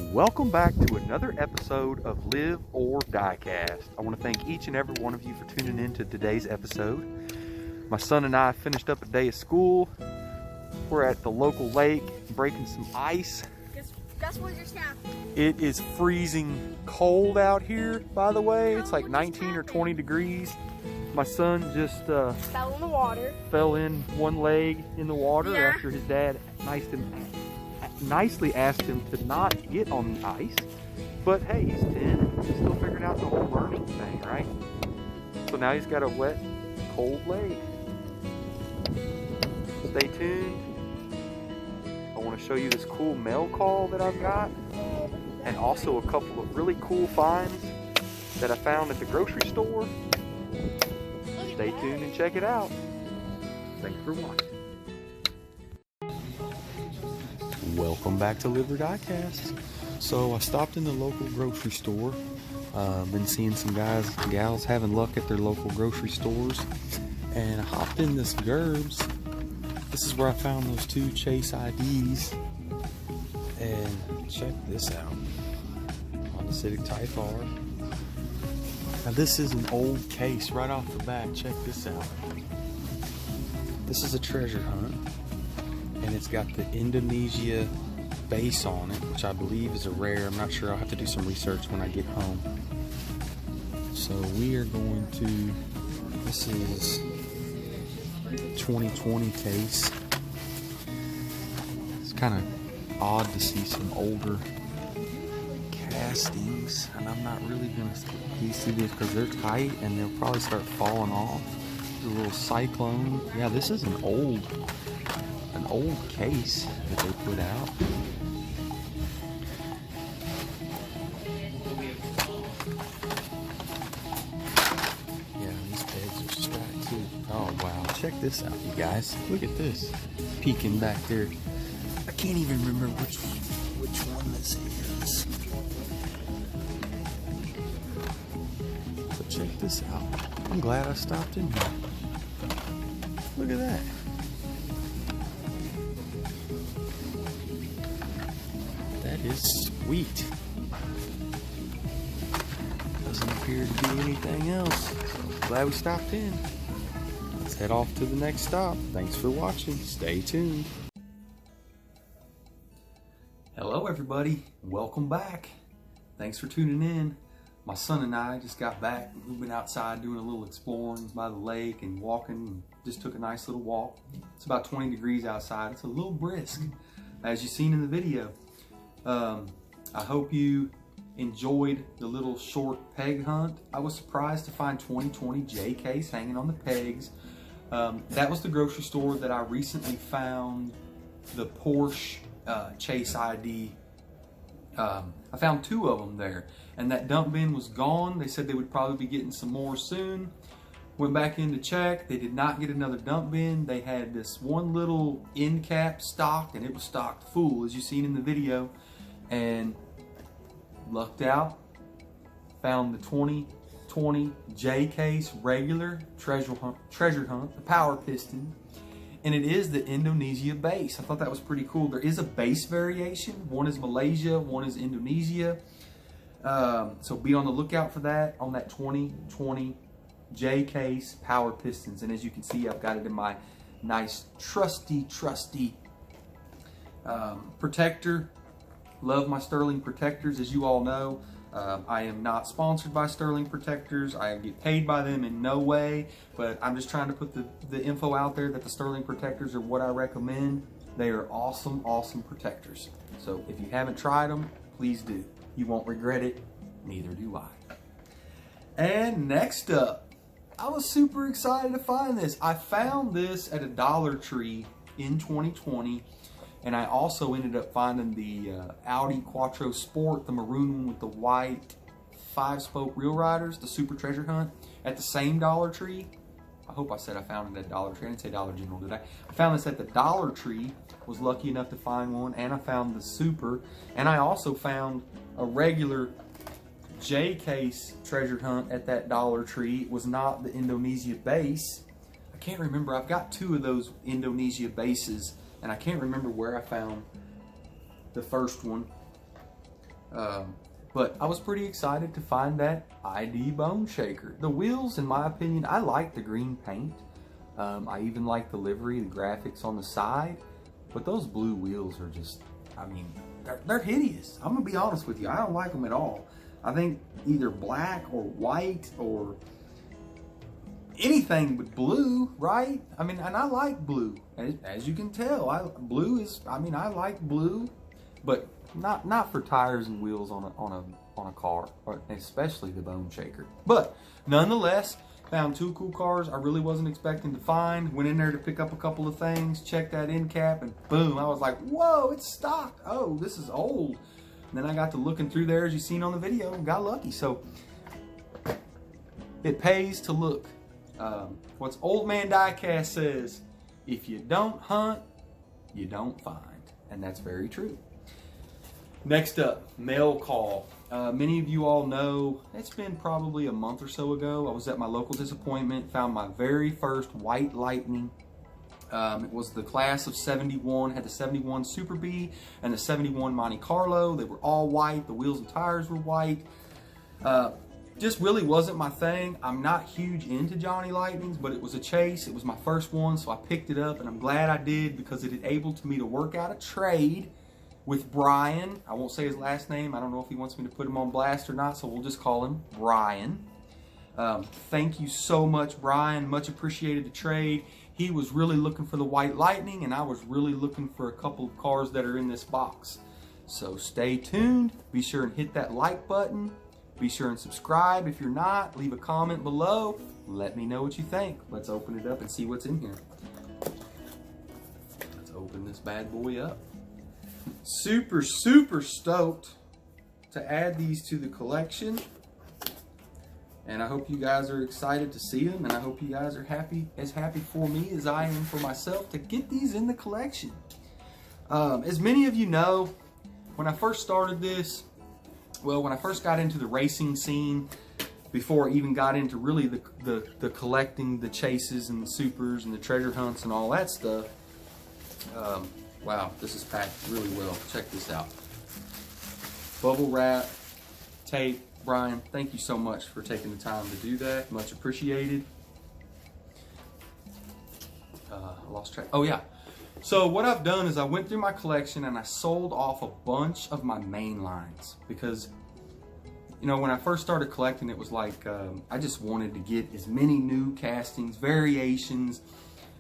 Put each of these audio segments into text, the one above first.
Welcome back to another episode of Live or Diecast. I want to thank each and every one of you for tuning in to today's episode. My son and I finished up a day of school. We're at the local lake breaking some ice. Guess what just happened? It is freezing cold out here, by the way. It's like 19 or 20 degrees. My son just Fell in the water. fell in one leg in the water Yeah. after his dad nicely asked him to not get on the ice. But hey, he's 10. He's still figuring out the whole learning thing, right? So now he's got a wet, cold leg. Stay tuned. I want to show you this cool mail call that I've got, and also a couple of really cool finds that I found at the grocery store. Stay tuned and check it out. Thanks for watching. Welcome back to Live or Diecast. So I stopped in the local grocery store. Been seeing some guys and gals having luck at their local grocery stores, and I hopped in this Gerbs. This is where I found those two Chase IDs, and check this out. Honda Civic Type R. Now this is an old case right off the bat. Check this out. This is a treasure hunt, and it's got the Indonesia base on it, which I believe is a rare. I'm not sure. I'll have to do some research when I get home. So we are going to, this is 2020 case. It's kind of odd to see some older castings, and I'm not really going to piece through this because they're tight and they'll probably start falling off. There's a little Cyclone. Yeah, this is an old case that they put out. Yeah, these pegs are strapped too. Oh wow, check this out, you guys. Look at this. Peeking back there. I can't even remember which one this is. So check this out. I'm glad I stopped in here. Look at that. That is sweet. Doesn't appear to be anything else. So glad we stopped in. Let's head off to the next stop. Thanks for watching. Stay tuned. Hello everybody. Welcome back. Thanks for tuning in. My son and I just got back. We've been outside doing a little exploring by the lake and walking, and just took a nice little walk. It's about 20 degrees outside. It's a little brisk, as you've seen in the video. I hope you enjoyed the little short peg hunt. I was surprised to find 2020 J case hanging on the pegs. That was the grocery store that I recently found the Porsche Chase ID. I found two of them there, and that dump bin was gone. They said they would probably be getting some more soon. Went back in to check. They did not get another dump bin. They had this one little end cap stocked, and it was stocked full, as you've seen in the video. And lucked out, found the 2020 J case regular treasure hunt, the power piston, and it is the Indonesia base. I thought that was pretty cool. There is a base variation. One is Malaysia, one is Indonesia. So be on the lookout for that on that 2020 J case power pistons. And as you can see, I've got it in my nice trusty protector. Love my Sterling protectors, as you all know. I am not sponsored by Sterling protectors. I get paid by them in no way, but I'm just trying to put the info out there that the Sterling protectors are what I recommend. They are awesome, awesome protectors. So if you haven't tried them, please do. You won't regret it, neither do I. And next up, I was super excited to find this. I found this at a Dollar Tree in 2020. And I also ended up finding the Audi Quattro Sport, the maroon one with the white 5-spoke wheel riders, the Super Treasure Hunt, at the same Dollar Tree. I hope I said I found it at Dollar Tree. I didn't say Dollar General, did I? I found this at the Dollar Tree. Was lucky enough to find one, and I found the Super. And I also found a regular J case treasure hunt at that Dollar Tree. It was not the Indonesia base. I can't remember. I've got two of those Indonesia bases, and I can't remember where I found the first one. But I was pretty excited to find that ID Bone Shaker. The wheels, in my opinion, I like the green paint. I even like the livery, the graphics on the side. But those blue wheels are just, I mean, they're hideous. I'm gonna be honest with you, I don't like them at all. I think either black or white or anything but blue, right? I mean, and I like blue. As you can tell, I like blue, but not for tires and wheels on a car, or especially the Bone Shaker. But nonetheless, found two cool cars I really wasn't expecting to find. Went in there to pick up a couple of things, checked that end cap, and boom, I was like, whoa, it's stocked. Oh, this is old. And then I got to looking through there, as you seen on the video, and got lucky. So it pays to look. What's Old Man Diecast says, if you don't hunt, you don't find. And that's very true. Next up, mail call. Many of you all know, it's been probably a month or so ago, I was at my local disappointment, found my very first White Lightning. It was the class of 71, had the 71 Super Bee and the 71 Monte Carlo. They were all white, the wheels and tires were white. Just really wasn't my thing. I'm not huge into Johnny Lightnings, but it was a chase. It was my first one, so I picked it up, and I'm glad I did because it enabled me to work out a trade with Brian. I won't say his last name. I don't know if he wants me to put him on blast or not, so we'll just call him Brian. Thank you so much, Brian. Much appreciated the trade. He was really looking for the White Lightning, and I was really looking for a couple of cars that are in this box. So stay tuned. Be sure and hit that like button. Be sure and subscribe if you're not. Leave a comment below. Let me know what you think. Let's open it up and see what's in here. Let's open this bad boy up. Super stoked to add these to the collection. And I hope you guys are excited to see them. And I hope you guys are as happy for me as I am for myself to get these in the collection. As many of you know, when I first started this, when I first got into the racing scene, before I even got into really the collecting, the chases and the supers and the treasure hunts and all that stuff, wow, this is packed really well. Check this out. Bubble wrap, tape. Brian, thank you so much for taking the time to do that. Much appreciated. I lost track. Oh yeah. So what I've done is I went through my collection and I sold off a bunch of my main lines because, you know, when I first started collecting, it was like I just wanted to get as many new castings, variations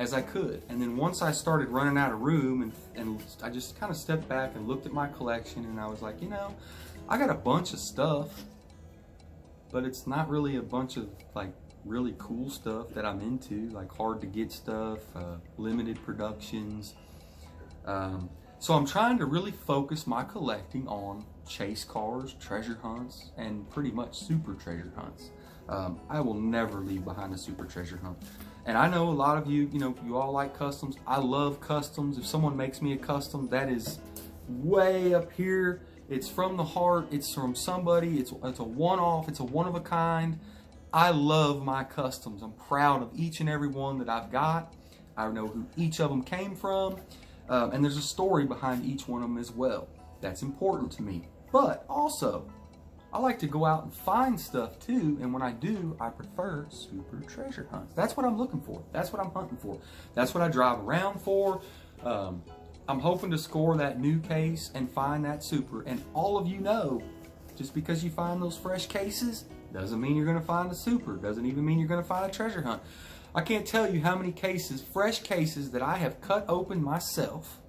as I could. And then once I started running out of room and I just kind of stepped back and looked at my collection and I was like, you know, I got a bunch of stuff, but it's not really a bunch of like really cool stuff that I'm into, like hard to get stuff, limited productions. So I'm trying to really focus my collecting on chase cars, treasure hunts, and pretty much super treasure hunts. I will never leave behind a super treasure hunt. And I know a lot of you, you all like customs. I love customs. If someone makes me a custom, that is way up here. It's from the heart. It's from somebody. It's a one-off. It's a one-of-a-kind. I love my customs. I'm proud of each and every one that I've got. I know who each of them came from. And there's a story behind each one of them as well. That's important to me. But also, I like to go out and find stuff too. And when I do, I prefer super treasure hunts. That's what I'm looking for. That's what I'm hunting for. That's what I drive around for. I'm hoping to score that new case and find that super. And all of you know, just because you find those fresh cases, doesn't mean you're going to find a super. Doesn't even mean you're going to find a treasure hunt. I can't tell you how many cases, fresh cases, that I have cut open myself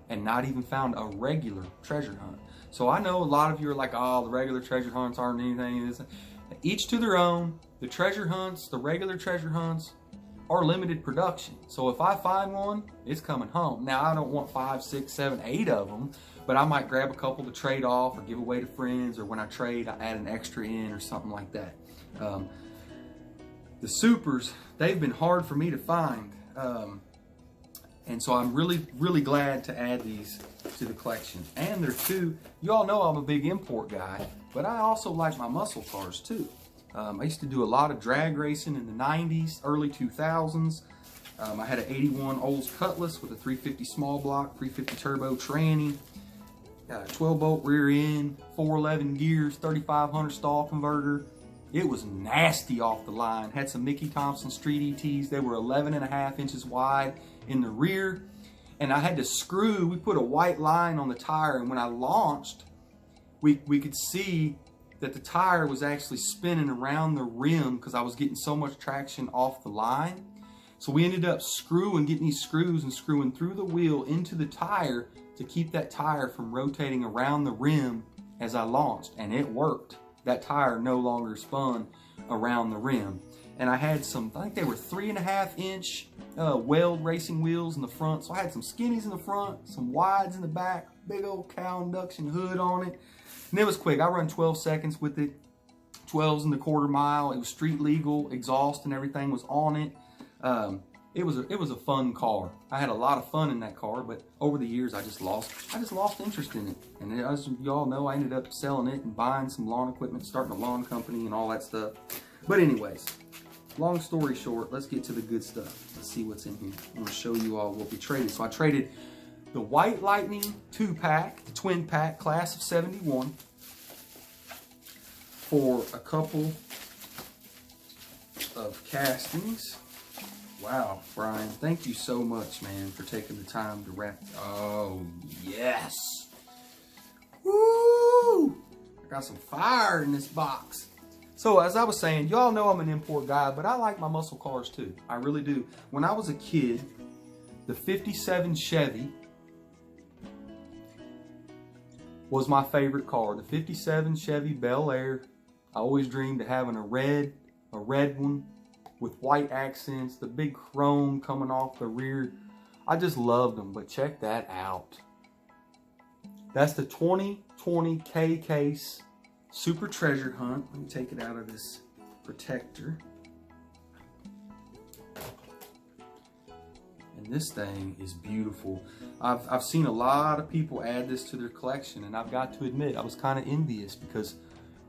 and not even found a regular treasure hunt. So I know a lot of you are like, oh, the regular treasure hunts aren't anything. Each to their own. The treasure hunts, the regular treasure hunts, are limited production. So if I find one, it's coming home. Now, I don't want 5, 6, 7, 8 of them, but I might grab a couple to trade off or give away to friends, or when I trade, I add an extra in or something like that. The supers, they've been hard for me to find. And so I'm really glad to add these to the collection. And they're two, you all know I'm a big import guy, but I also like my muscle cars too. I used to do a lot of drag racing in the 90s, early 2000s. I had an 81 Olds Cutlass with a 350 small block, 350 turbo tranny. Got a 12-bolt rear end, 411 gears, 3500 stall converter. It was nasty off the line. Had some Mickey Thompson Street ETs. They were 11.5 inches wide in the rear. And I had to screw, we put a white line on the tire, and when I launched, we could see that the tire was actually spinning around the rim because I was getting so much traction off the line. So we ended up getting these screws and screwing through the wheel into the tire to keep that tire from rotating around the rim as I launched, and it worked. That tire no longer spun around the rim. And I had some, I think they were 3.5 inch Weld racing wheels in the front. So I had some skinnies in the front, some wides in the back, big old cow induction hood on it. And it was quick. I run 12 seconds with it, 12s in the quarter mile. It was street legal, exhaust and everything was on it. It was a fun car. I had a lot of fun in that car, but over the years I just lost interest in it. And as you all know, I ended up selling it and buying some lawn equipment, starting a lawn company and all that stuff. But anyways, long story short, let's get to the good stuff. Let's see what's in here. I'm gonna show you all what we traded. So I traded the White Lightning 2-pack, the twin pack, class of 71, for a couple of castings. Wow, Brian, thank you so much, man, for taking the time to wrap. Oh, yes. Woo! I got some fire in this box. So as I was saying, y'all know I'm an import guy, but I like my muscle cars too. I really do. When I was a kid, the 57 Chevy was my favorite car. The 57 Chevy Bel Air. I always dreamed of having a red one with white accents, the big chrome coming off the rear. I just loved them, but check that out. That's the 2020 K-Case Super Treasure Hunt. Let me take it out of this protector. And this thing is beautiful. I've seen a lot of people add this to their collection, and I've got to admit, I was kind of envious because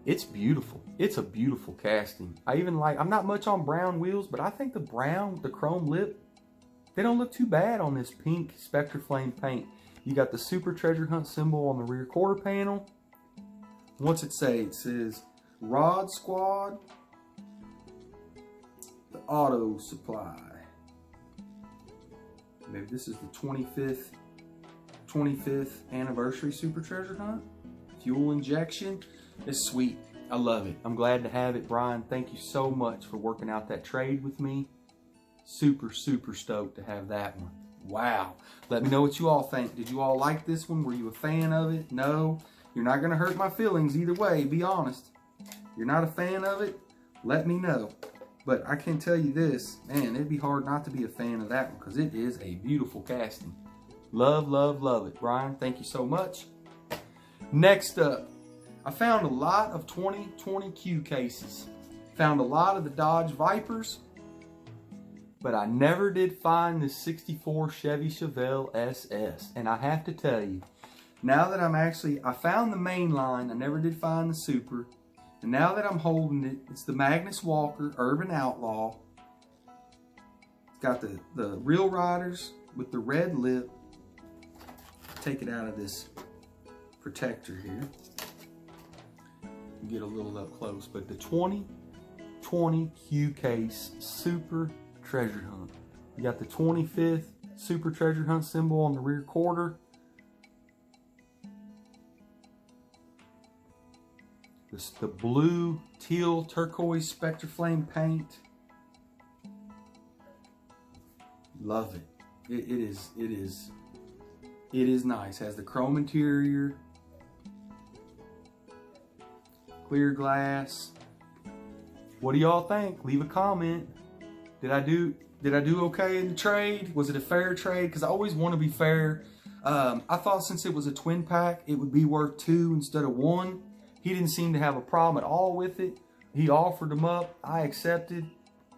it's beautiful. It's a beautiful casting. I'm not much on brown wheels, but I think the chrome lip, they don't look too bad on this pink Spectre Flame paint. You got the Super Treasure Hunt symbol on the rear quarter panel. What's it say? It says Rod Squad, the Auto Supply. Maybe this is the 25th anniversary Super Treasure Hunt. Fuel injection. It's sweet. I love it. I'm glad to have it. Brian, thank you so much for working out that trade with me. Super, super stoked to have that one. Wow. Let me know what you all think. Did you all like this one? Were you a fan of it? No? You're not going to hurt my feelings either way. Be honest. You're not a fan of it? Let me know. But I can tell you this. Man, it'd be hard not to be a fan of that one because it is a beautiful casting. Love, love, love it. Brian, thank you so much. Next up, I found a lot of 2020 Q cases. Found a lot of the Dodge Vipers, but I never did find the 64 Chevy Chevelle SS. And I have to tell you, now that I found the main line, I never did find the Super. And now that I'm holding it, it's the Magnus Walker Urban Outlaw. It's got the Real Riders with the red lip. Take it out of this protector here. Get a little up close, but the 2020 Q Case Super Treasure Hunt. You got the 25th Super Treasure Hunt symbol on the rear quarter. The blue, teal, turquoise Spectre Flame paint. Love it. It is nice. Has the chrome interior. Clear glass. What do y'all think? Leave a comment. Did I do okay in the trade? Was it a fair trade? Because I always want to be fair. I thought since it was a twin pack, it would be worth 2 instead of 1. He didn't seem to have a problem at all with it. He offered them up. I accepted.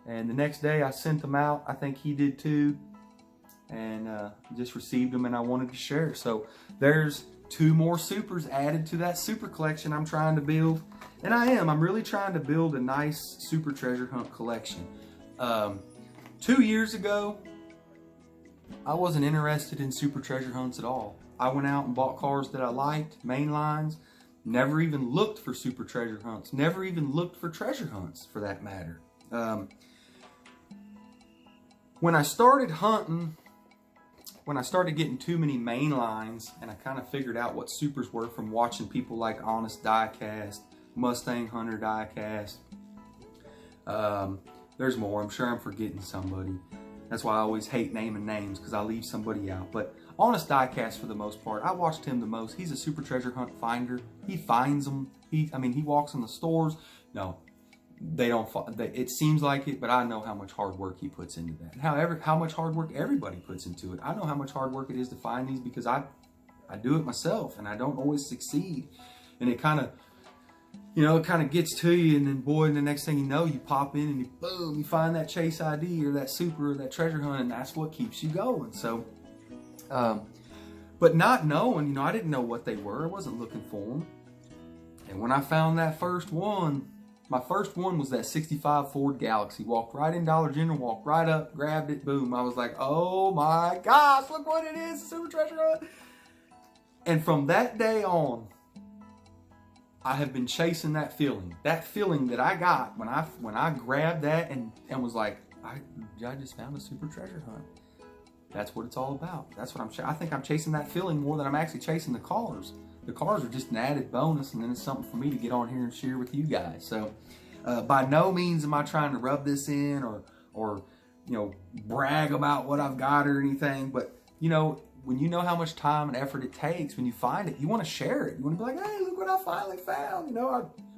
And the next day I sent them out. I think he did too. And just received them, and I wanted to share. So there's 2 more Supers added to that Super collection I'm trying to build. And I'm really trying to build a nice Super Treasure Hunt collection. 2 years ago, I wasn't interested in Super Treasure Hunts at all. I went out and bought cars that I liked, main lines. Never even looked for super treasure hunts. Never even looked for treasure hunts, for that matter. When I started hunting, when I started getting too many main lines, and I kind of figured out what supers were from watching people like Honest Diecast, Mustang Hunter Diecast. There's more. I'm sure I'm forgetting somebody. That's why I always hate naming names, because I leave somebody out. But Honest Diecast, for the most part, I watched him the most. He's a super treasure hunt finder. He finds them. He walks in the stores. No, they don't. It seems like it, but I know how much hard work he puts into that. However, how much hard work everybody puts into it. I know how much hard work it is to find these, because I do it myself, and I don't always succeed. And it kind of, it kind of gets to you, and then boy, the next thing you know, you pop in and boom, you find that chase ID or that super or that treasure hunt, and that's what keeps you going. So, but not knowing, I didn't know what they were. I wasn't looking for them. And when I found that first one, my first one was that 65 Ford Galaxy. Walked right in Dollar General, walked right up, grabbed it, boom. I was like, oh my gosh, look what it is, a super treasure hunt. And from that day on, I have been chasing that feeling that I got when I grabbed that and was like, I just found a super treasure hunt. That's what it's all about. That's what I think I'm chasing that feeling more than I'm actually chasing the cars. The cars are just an added bonus, and then it's something for me to get on here and share with you guys. So by no means am I trying to rub this in or brag about what I've got or anything, but when you know how much time and effort it takes, when you find it, you want to share it. You want to be like, hey, look what I finally found.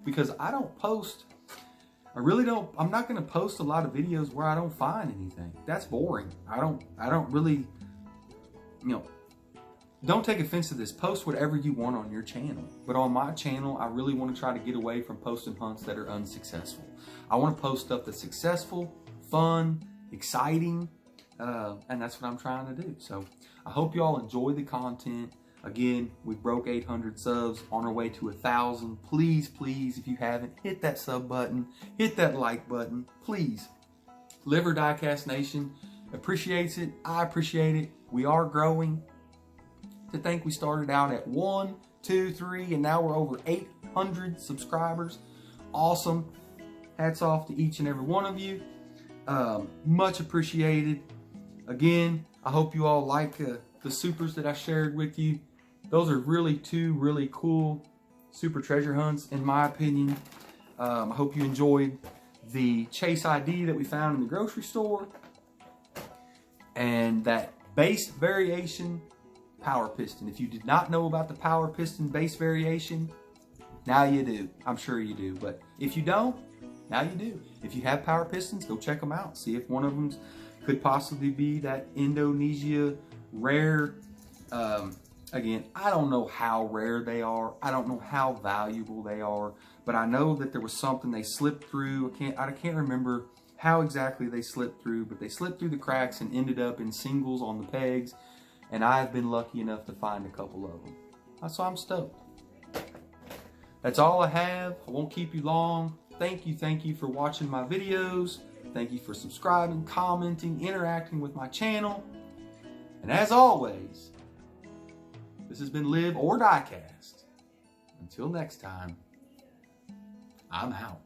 Because I don't post. I really don't. I'm not going to post a lot of videos where I don't find anything. That's boring. I don't really, don't take offense to this. Post whatever you want on your channel. But on my channel, I really want to try to get away from posting hunts that are unsuccessful. I want to post stuff that's successful, fun, exciting, and that's what I'm trying to do. So I hope you all enjoy the content. Again, we broke 800 subs, on our way to 1,000. Please, please, if you haven't, hit that sub button, hit that like button, please. Liver Diecast Nation appreciates it. I appreciate it. We are growing. To think we started out at 1, 2, 3, and now we're over 800 subscribers. Awesome. Hats off to each and every one of you. Much appreciated. Again, I hope you all like the supers that I shared with you. Those are really two really cool super treasure hunts, in my opinion. I hope you enjoyed the Chase ID that we found in the grocery store and that base variation power piston. If you did not know about the power piston base variation, now you do. I'm sure you do. But if you don't, now you do. If you have power pistons, go check them out. See if one of them could possibly be that Indonesia rare. Again, I don't know how rare they are. I don't know how valuable they are, but I know that there was something they slipped through. I can't remember how exactly they slipped through, but they slipped through the cracks and ended up in singles on the pegs, and I've been lucky enough to find a couple of them. So I'm stoked. That's all I have. I won't keep you long. Thank you for watching my videos. Thank you for subscribing, commenting, interacting with my channel. And as always, this has been Live or Diecast. Until next time, I'm out.